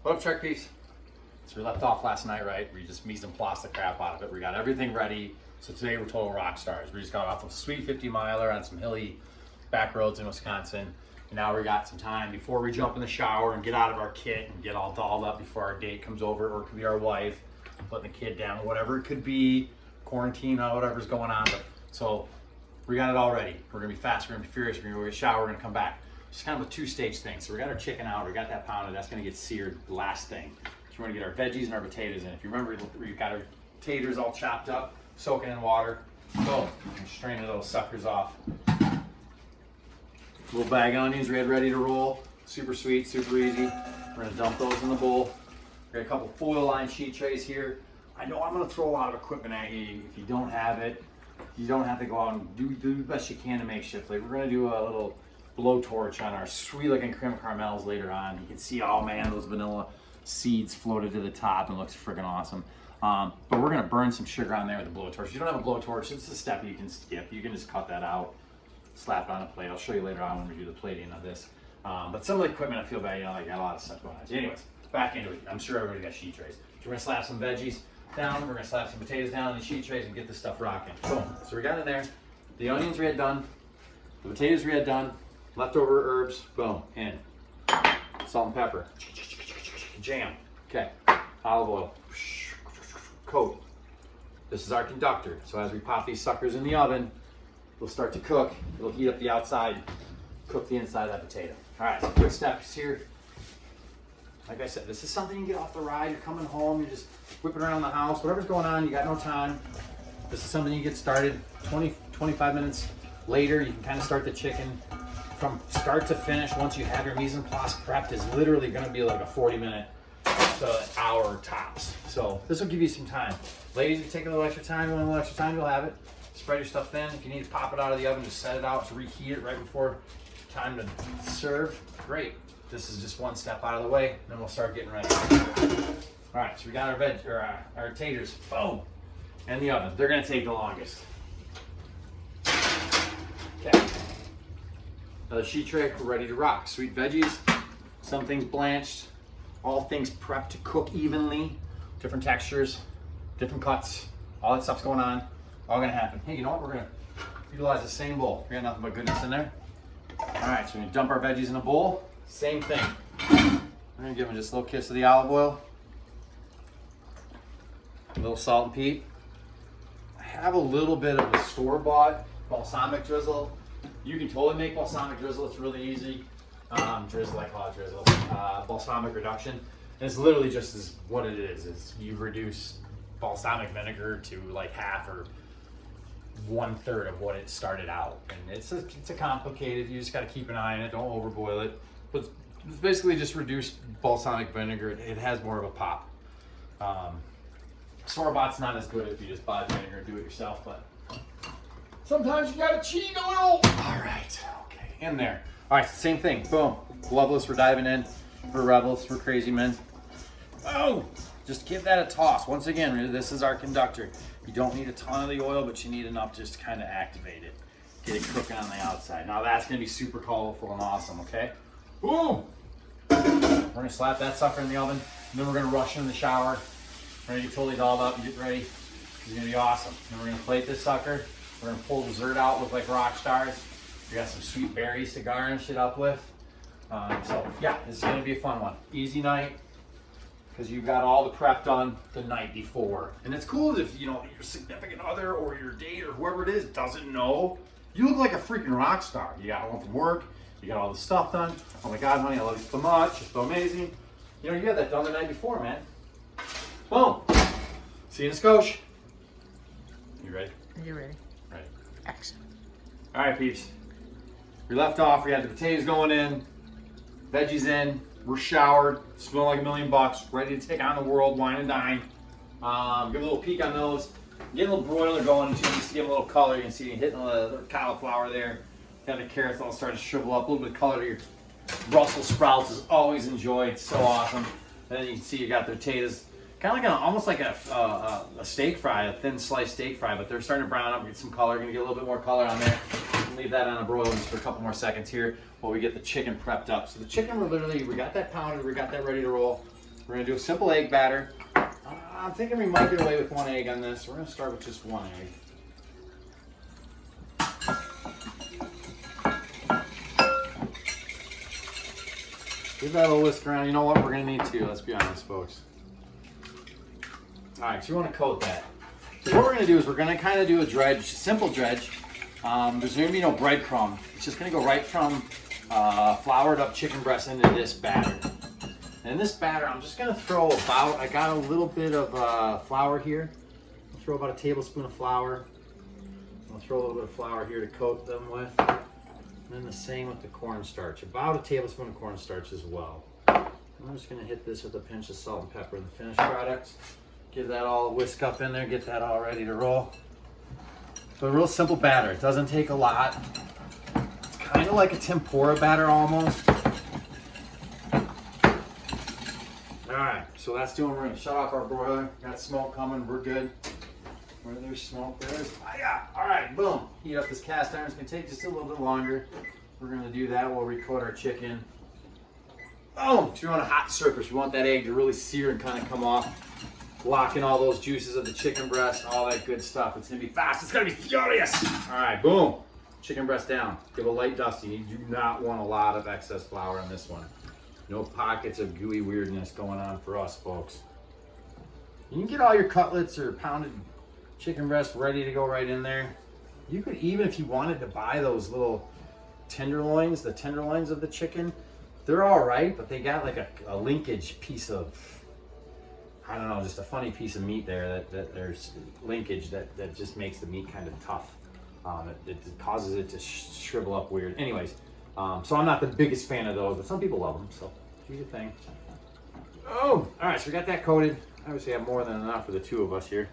What up, Shark Peeps? So we left off last night, right? We just mise en place the crap out of it. We got everything ready. So today we're total rock stars. We just got off a sweet 50 miler on some hilly back roads in Wisconsin. And now we got some time before we jump in the shower and get out of our kit and get all dolled up before our date comes over, or it could be our wife, putting the kid down, whatever it could be, quarantine or whatever's going on. So we got it all ready. We're gonna be fast, we're gonna be furious, we're gonna go get a shower, we're gonna come back. It's kind of a two-stage thing. So we got our chicken out, we got that pounded, that's gonna get seared last thing. So we're gonna get our veggies and our potatoes in. If you remember, we've got our taters all chopped up, soaking in water. So straining those suckers off. Little bag onions, we had ready to roll. Super sweet, super easy. We're gonna dump those in the bowl. We got a couple foil lined sheet trays here. I know I'm gonna throw a lot of equipment at you. If you don't have it, you don't have to go out and do the best you can to make shift. Like, we're gonna do a little blowtorch on our sweet looking creme caramels later on. You can see, oh man, those vanilla seeds floated to the top and looks freaking awesome. But we're gonna burn some sugar on there with the blowtorch. If you don't have a blowtorch, it's a step you can skip. You can just cut that out, slap it on a plate. I'll show you later on when we do the plating of this. But some of the equipment, I feel bad, I got a lot of stuff going on. So anyways, back into it. I'm sure everybody got sheet trays. So we're gonna slap some veggies down, we're gonna slap some potatoes down in the sheet trays and get this stuff rocking. Boom. So we got in there. The onions we had done, the potatoes we had done, leftover herbs, boom, in. Salt and pepper. Jam. Okay. Olive oil. Coat. This is our conductor. So as we pop these suckers in the oven, they'll start to cook. It'll heat up the outside, cook the inside of that potato. All right, so quick steps here. Like I said, this is something you get off the ride. You're coming home, you're just whipping around the house, whatever's going on, you got no time. This is something you get started 20, 25 minutes later. You can kind of start the chicken from start to finish. Once you have your mise en place prepped, is literally going to be like a 40-minute to an hour tops. So this will give you some time. Ladies, if you take a little extra time, you want a little extra time, you'll have it. Spread your stuff thin. If you need to pop it out of the oven, just set it out to reheat it right before time to serve. Great. This is just one step out of the way, then we'll start getting ready. All right, so we got our taters, boom, in the oven. They're gonna take the longest. Okay. Another sheet tray, we're ready to rock. Sweet veggies, some things blanched, all things prepped to cook evenly, different textures, different cuts, all that stuff's going on, all gonna happen. Hey, you know what? We're gonna utilize the same bowl. We got nothing but goodness in there. All right, so we're gonna dump our veggies in a bowl. Same thing. We're gonna give them just a little kiss of the olive oil, a little salt and peat. I have a little bit of a store-bought balsamic drizzle. You can totally make balsamic drizzle. It's really easy. Drizzle, I call it drizzle. Balsamic reduction. And it's literally just as what it is you reduce balsamic vinegar to like half or 1/3 of what it started out. And it's a complicated, you just got to keep an eye on it, don't overboil it. But it's basically just reduced balsamic vinegar. It has more of a pop. Store-bought's not as good if you just buy vinegar and do it yourself, but sometimes you gotta cheat a little. All right, okay, in there. All right, same thing, boom. Gloveless, we're diving in. We're rebels, we're crazy men. Oh, just give that a toss. Once again, this is our conductor. You don't need a ton of the oil, but you need enough just to kind of activate it. Get it cooking on the outside. Now that's gonna be super colorful and awesome, okay? Boom! We're gonna slap that sucker in the oven, and then we're gonna rush in the shower. We're gonna get totally dolled up and get ready. It's gonna be awesome. Then we're gonna plate this sucker. We're gonna pull dessert out, look like rock stars. We got some sweet berries to garnish it up with. So yeah, this is gonna be a fun one. Easy night, because you've got all the prep done the night before. And it's cool if your significant other or your date or whoever it is doesn't know. You look like a freaking rock star. You got home from work, you got all the stuff done. Oh my God, honey, I love you so much. You're so amazing. You had that done the night before, man. Boom. See you in a skosh. You ready? Are you ready? Ready. Action. All right, peeps. We left off, we had the potatoes going in, veggies in, we're showered, smelling like $1,000,000, ready to take on the world, wine and dine. Give a little peek on those. Get a little broiler going too, just to give them a little color. You can see hitting the cauliflower there. Got the carrots all starting to shrivel up. A little bit of color to your Brussels sprouts is always enjoyed. It's so awesome. And then you can see you got the potatoes, kind of like almost like a steak fry, a thin sliced steak fry, but they're starting to brown up. Get some color. Gonna get a little bit more color on there. Leave that on a broiler just for a couple more seconds here while we get the chicken prepped up. So the chicken, we got that pounded, we got that ready to roll. We're gonna do a simple egg batter. I'm thinking we might get away with 1 egg on this. We're gonna start with just 1 egg. Give that a little whisk around. You know what? We're gonna need 2. Let's be honest, folks. All right, so you want to coat that. So what we're gonna do is we're gonna kind of do a dredge, simple dredge. There's gonna be no breadcrumb. It's just gonna go right from floured up chicken breast into this batter. And in this batter, I'm just gonna throw about, I got a little bit of flour here. I'll throw about a tablespoon of flour. I'll throw a little bit of flour here to coat them with. And then the same with the cornstarch, about a tablespoon of cornstarch as well. I'm just gonna hit this with a pinch of salt and pepper in the finished product. Give that all a whisk up in there, get that all ready to roll. So a real simple batter, it doesn't take a lot. It's kind of like a tempura batter almost. All right, so that's doing, we're gonna shut off our broiler. Got smoke coming, we're good. Where there's smoke, there's fire. All right, boom. Heat up this cast iron. It's gonna take just a little bit longer. We're gonna do that. We'll recoat our chicken. Boom. So you want a hot surface. You want that egg to really sear and kind of come off, locking all those juices of the chicken breast, all that good stuff. It's gonna be fast. It's gonna be furious. All right, boom. Chicken breast down. Give a light dusting. You do not want a lot of excess flour on this one. No pockets of gooey weirdness going on for us, folks. You can get all your cutlets or pounded chicken breast ready to go right in there. You could even, if you wanted to buy those little tenderloins, the tenderloins of the chicken, they're all right, but they got like a linkage piece of, I don't know, just a funny piece of meat there that there's linkage that just makes the meat kind of tough. It causes it to shrivel up weird. Anyways, so I'm not the biggest fan of those, but some people love them, so do your thing. Oh, all right, so we got that coated. Obviously I have more than enough for the 2 of us here.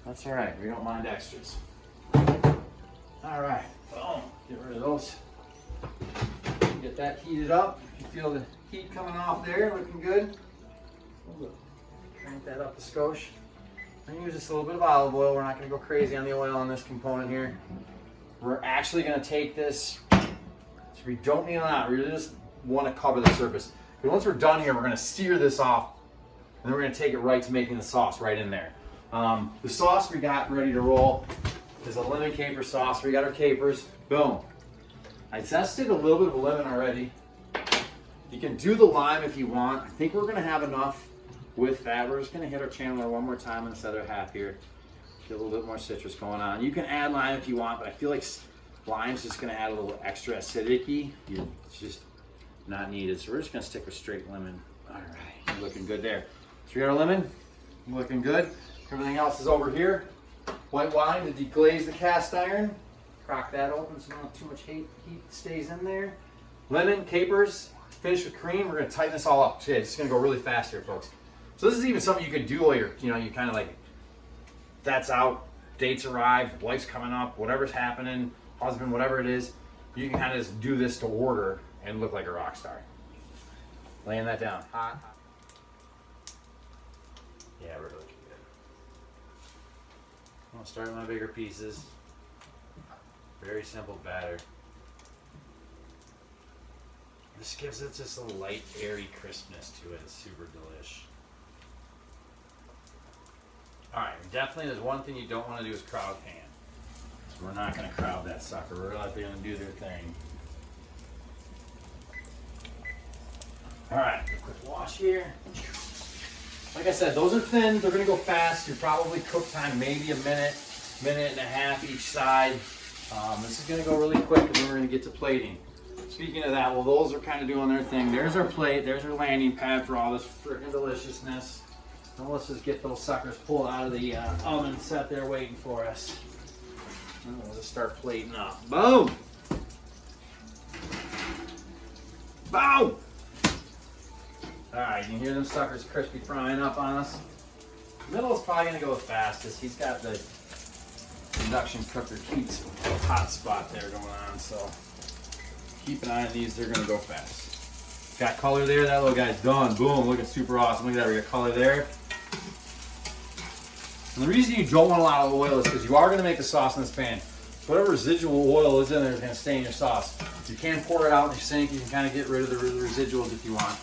That's all right, we don't mind extras. All right, boom, get rid of those. Get that heated up. You feel the heat coming off there, looking good. Crank that up a skosh. I'm gonna use just a little bit of olive oil. We're not gonna go crazy on the oil on this component here. We're actually gonna take this, so we don't need a lot, we really just wanna cover the surface. But once we're done here, we're gonna sear this off, and then we're gonna take it right to making the sauce right in there. The sauce we got ready to roll is a lemon caper sauce. We got our capers, boom. I zested a little bit of lemon already. You can do the lime if you want. I think we're gonna have enough with that. We're just gonna hit our chandler one more time on this other half here. Get a little bit more citrus going on. You can add lime if you want, but I feel like lime's just gonna add a little extra acidity. It's just not needed. So we're just gonna stick with straight lemon. All right, looking good there. So we got our lemon, looking good. Everything else is over here. White wine to deglaze the cast iron. Crack that open so not too much heat stays in there. Lemon, capers, finish with cream. We're gonna tighten this all up. Okay, it's gonna go really fast here, folks. So this is even something you could do while you're, you kind of like, that's out, dates arrive, wife's coming up, whatever's happening, husband, whatever it is, you can kind of just do this to order and look like a rock star. Laying that down. Hot. Yeah, we're looking good. I'll start with my bigger pieces. Very simple batter. This gives it just a light, airy crispness to it. It's super delish. Alright, definitely there's one thing you don't want to do is crowd pan. So we're not going to crowd that sucker. We're likely going to do their thing. Alright, quick wash here. Like I said, those are thin. They're going to go fast. You're probably cook time maybe a minute, minute and a half each side. This is going to go really quick and then we're going to get to plating. Speaking of that, well, those are kind of doing their thing. There's our plate. There's our landing pad for all this freaking deliciousness. Now let's just get those suckers pulled out of the oven, set there waiting for us. And we'll just start plating up. Boom! Boom! Alright, you can hear them suckers crispy frying up on us. Middle is probably going to go the fastest. He's got the induction cooker heat hot spot there going on, so keep an eye on these. They're going to go fast. Got color there. That little guy's done. Boom, looking super awesome. Look at that. We got color there. And the reason you don't want a lot of oil is because you are going to make the sauce in this pan. So whatever residual oil is in there is going to stay in your sauce. You can pour it out in your sink. You can kind of get rid of the residuals if you want.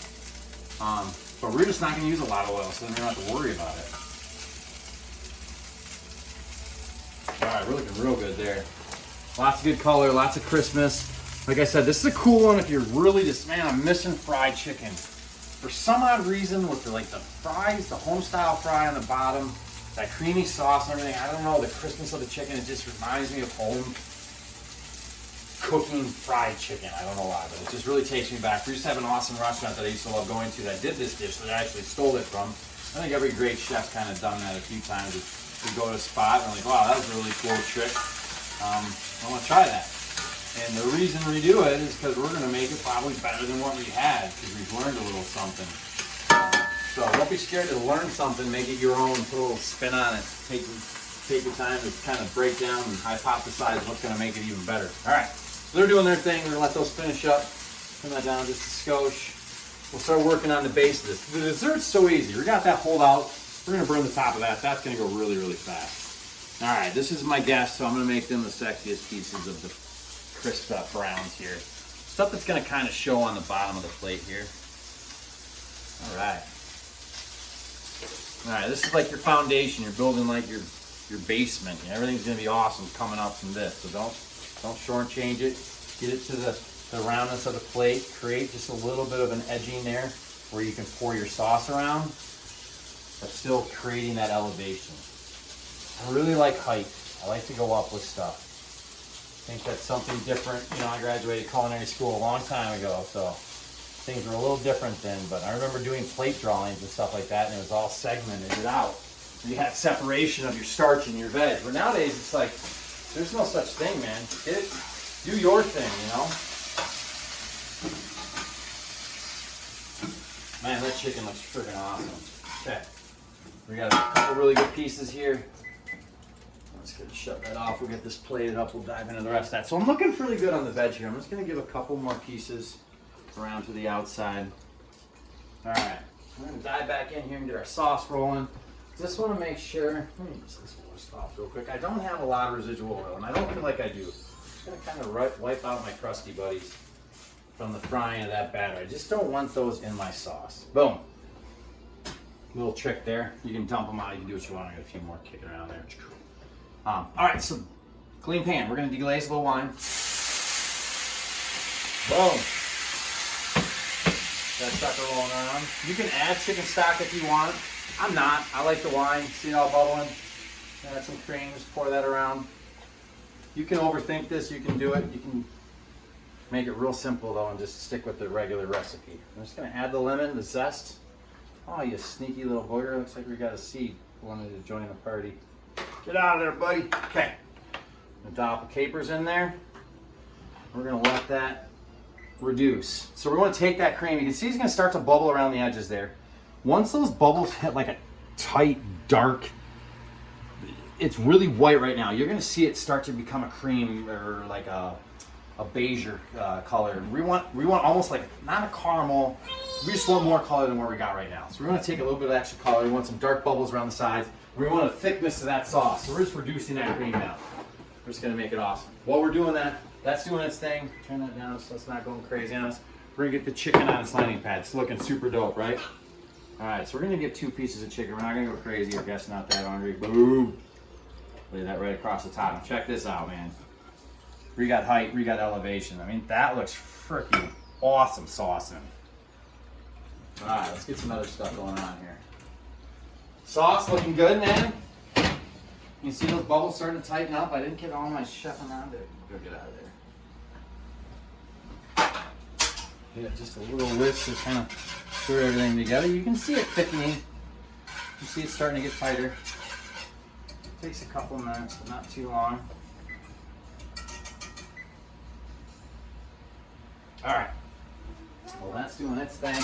But we're just not going to use a lot of oil, so then we don't have to worry about it. All right, we're looking real good there. Lots of good color, lots of crispness. Like I said, this is a cool one if you're really just, man, I'm missing fried chicken. For some odd reason, with the fries, the home style fry on the bottom, that creamy sauce and everything, I don't know, the crispness of the chicken, it just reminds me of home cooking fried chicken. I don't know why, but it just really takes me back. We used to have an awesome restaurant that I used to love going to that did this dish that I actually stole it from. I think every great chef's kind of done that a few times. We go to a spot and we're like, wow, that was a really cool trick. I want to try that. And the reason we do it is because we're going to make it probably better than what we had because we've learned a little something. So don't be scared to learn something, make it your own, put a little spin on it. Take your time to kind of break down and hypothesize what's going to make it even better. All right, so they're doing their thing. We're going to let those finish up. Turn that down just a skosh. We'll start working on the base of this. The dessert's so easy. We got that hold out. We're going to burn the top of that. That's going to go really, really fast. All right, this is my guess, so I'm going to make them the sexiest pieces of the crisped up browns here. Stuff that's going to kind of show on the bottom of the plate here. All right. All right, this is like your foundation. You're building like your basement. And everything's going to be awesome coming up from this. So don't shortchange it. Get it to the roundness of the plate. Create just a little bit of an edging there where you can pour your sauce around, but still creating that elevation. I really like height. I like to go up with stuff. I think that's something different. You know, I graduated culinary school a long time ago, so things were a little different then. But I remember doing plate drawings and stuff like that, and it was all segmented out. You had separation of your starch and your veg. But nowadays, it's like, there's no such thing, man. Do your thing, you know? Man, that chicken looks freaking awesome. Okay. We got a couple really good pieces here. Let's go shut that off. We'll get this plated up. We'll dive into the rest of that. So I'm looking really good on the veg here. I'm just going to give a couple more pieces around to the outside. All right. We're going to dive back in here and get our sauce rolling. Just want to make sure. Let me just this off real quick. I don't have a lot of residual oil, and I don't feel like I do. I'm just going to kind of wipe out my crusty buddies from the frying of that batter. I just don't want those in my sauce. Boom. Little trick there. You can dump them out. You can do what you want. I got a few more kicking around there. All right, so clean pan. We're going to deglaze a little wine. Boom. That sucker rolling around. You can add chicken stock if you want. I'm not. I like the wine. See it all bubbling? Add some cream. Just pour that around. You can overthink this. You can do it. You can make it real simple, though, and just stick with the regular recipe. I'm just going to add the lemon, the zest. Oh, you sneaky little booger. Looks like we got a seed wanted to join the party. Get out of there, buddy. Okay. I'm gonna dollop of capers in there. We're gonna let that reduce. So we're gonna take that cream. You can see it's gonna start to bubble around the edges there. Once those bubbles hit like a tight, dark, it's really white right now. You're gonna see it start to become a cream or like a beige color. We want almost like, not a caramel. We just want more color than what we got right now. So we're gonna take a little bit of extra color. We want some dark bubbles around the sides. We want a thickness of that sauce. So we're just reducing that cream down. We're just gonna make it awesome. While we're doing that, that's doing its thing. Turn that down so it's not going crazy on us. We're gonna get the chicken on its landing pad. It's looking super dope, right? All right, so we're gonna get 2 pieces of chicken. We're not gonna go crazy. I guess not that hungry. Boom. Lay that right across the top. And check this out, man. We got height, we got elevation. I mean, that looks freaking awesome saucing. All right, let's get some other stuff going on here. Sauce looking good, man. You see those bubbles starting to tighten up? I didn't get all my chefing on there. Go get out of there. Yeah, just a little whisk to kind of stir everything together. You can see it thickening. You see it starting to get tighter. Takes a couple minutes, but not too long. All right. Well, that's doing its thing.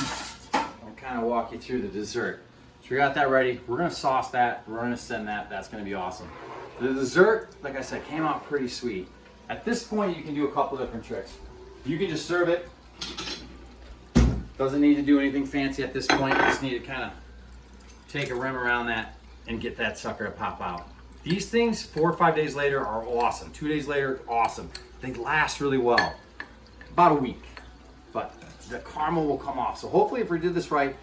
I'll kind of walk you through the dessert. So we got that ready. We're gonna sauce that. We're gonna send that. That's gonna be awesome. The dessert, like I said, came out pretty sweet. At this point, you can do a couple different tricks. You can just serve it. Doesn't need to do anything fancy at this point. You just need to kind of take a rim around that and get that sucker to pop out. These things, 4 or 5 days later, are awesome. 2 days later, awesome. They last really well. About a week. But the caramel will come off. So hopefully if we did this right,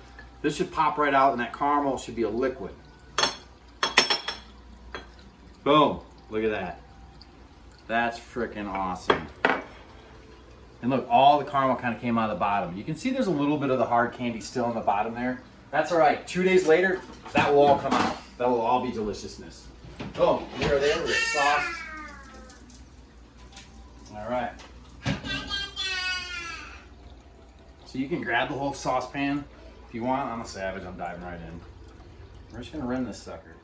This should pop right out, and that caramel should be a liquid. Boom. Look at that. That's freaking awesome. And look, all the caramel kind of came out of the bottom. You can see there's a little bit of the hard candy still in the bottom there. That's all right. 2 days later, that will all come out. That will all be deliciousness. Boom. There they are. We're sauced. All right. So you can grab the whole saucepan if you want. I'm a savage. I'm diving right in. We're just going to rim this sucker.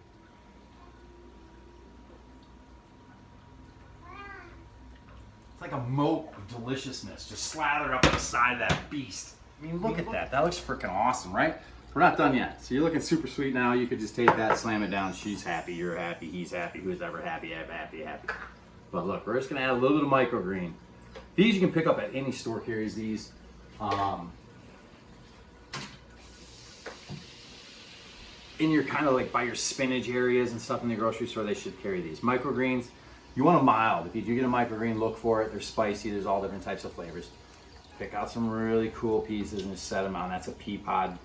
It's like a moat of deliciousness just slathered up on the side of that beast. I mean, look at that. That looks freaking awesome, right? We're not done yet. So you're looking super sweet now. You could just take that, slam it down. She's happy, you're happy, he's happy, who's ever happy, happy. But look, we're just gonna add a little bit of microgreen. These you can pick up at any store carries these. In your kind of like by your spinach areas and stuff in the grocery store, they should carry these. Microgreens, you want them mild. If you do get a microgreen, look for it. They're spicy, there's all different types of flavors. Pick out some really cool pieces and just set them on. That's a pea pod.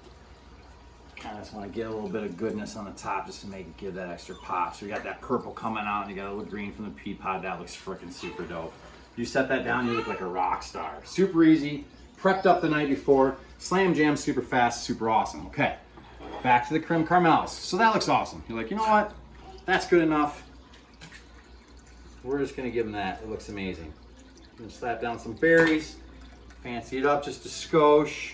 Kind of just want to get a little bit of goodness on the top just to make it give that extra pop. So you got that purple coming out and you got a little green from the pea pod. That looks freaking super dope. You set that down, you look like a rock star. Super easy, prepped up the night before, slam jam super fast, super awesome. Okay, back to the creme caramels. So that looks awesome. You're like, you know what? That's good enough. We're just gonna give them that. It looks amazing. I'm gonna slap down some berries, fancy it up just a skosh.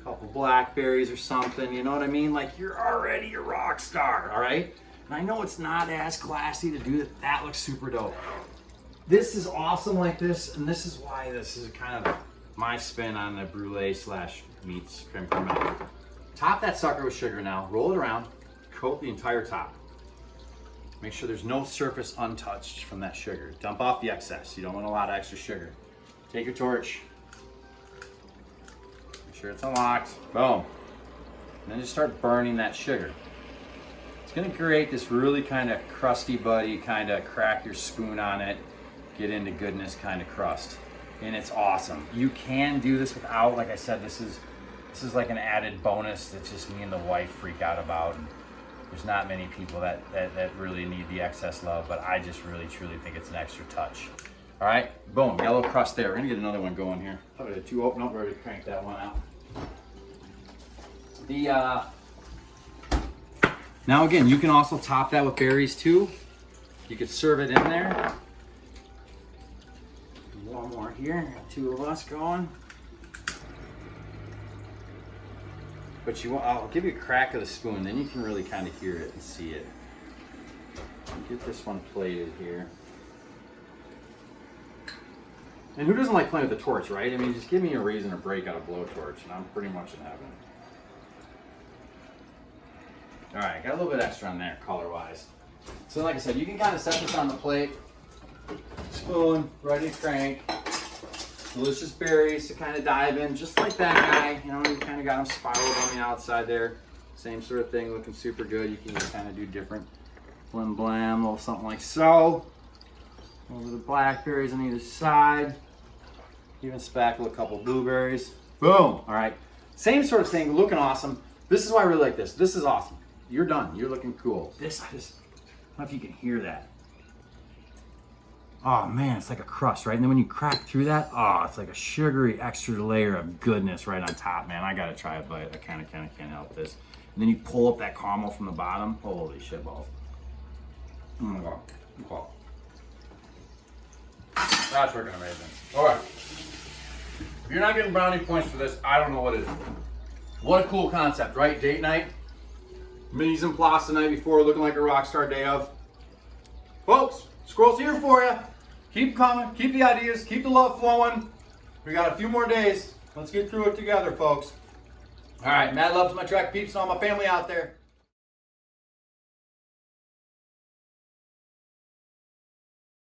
Couple blackberries or something, you know what I mean? Like you're already a rock star, all right? And I know it's not as classy to do that. That looks super dope. This is awesome like this, and this is why this is kind of my spin on the brulee slash meats creme caramel. Top that sucker with sugar now, roll it around, coat the entire top. Make sure there's no surface untouched from that sugar. Dump off the excess. You don't want a lot of extra sugar. Take your torch. Make sure it's unlocked. Boom. And then just start burning that sugar. It's gonna create this really kind of crusty buddy, kind of crack your spoon on it, get into goodness kind of crust. And it's awesome. You can do this without, like I said, this is like an added bonus that just me and the wife freak out about. And there's not many people that really need the excess love, but I just really truly think it's an extra touch. All right, boom, yellow crust there. We're gonna get another one going here. Thought I had two open up, ready to crank that one out. Now again, you can also top that with berries too. You could serve it in there. One more here, got two of us going. But I'll give you a crack of the spoon, then you can really kind of hear it and see it. Get this one plated here. And who doesn't like playing with the torch, right? I mean, just give me a reason to break out a blowtorch, and I'm pretty much in heaven. All right, got a little bit extra on there, color-wise. So like I said, you can kind of set this on the plate. Spoon, ready to crank. Delicious berries to kind of dive in, just like that guy. You know, you kind of got them spiraled on the outside there. Same sort of thing, looking super good. You can kind of do different blam blam, a little something like so. Over the blackberries on either side. Even spackle a couple blueberries. Boom! All right, same sort of thing, looking awesome. This is why I really like this. This is awesome. You're done. You're looking cool. This, I don't know if you can hear that. Oh man, it's like a crust, right? And then when you crack through that, oh, it's like a sugary extra layer of goodness right on top, man. I gotta try it, but I kind of can't help this. And then you pull up that caramel from the bottom. Holy shit balls. Oh my God. Oh. That's freaking amazing. All right. If you're not getting brownie points for this, I don't know what is. What a cool concept, right? Date night. Mise en place the night before, looking like a rock star day of. Folks, Squirrel's here for you. Keep coming, keep the ideas, keep the love flowing. We got a few more days. Let's get through it together, folks. All right, mad love to my track peeps and all my family out there.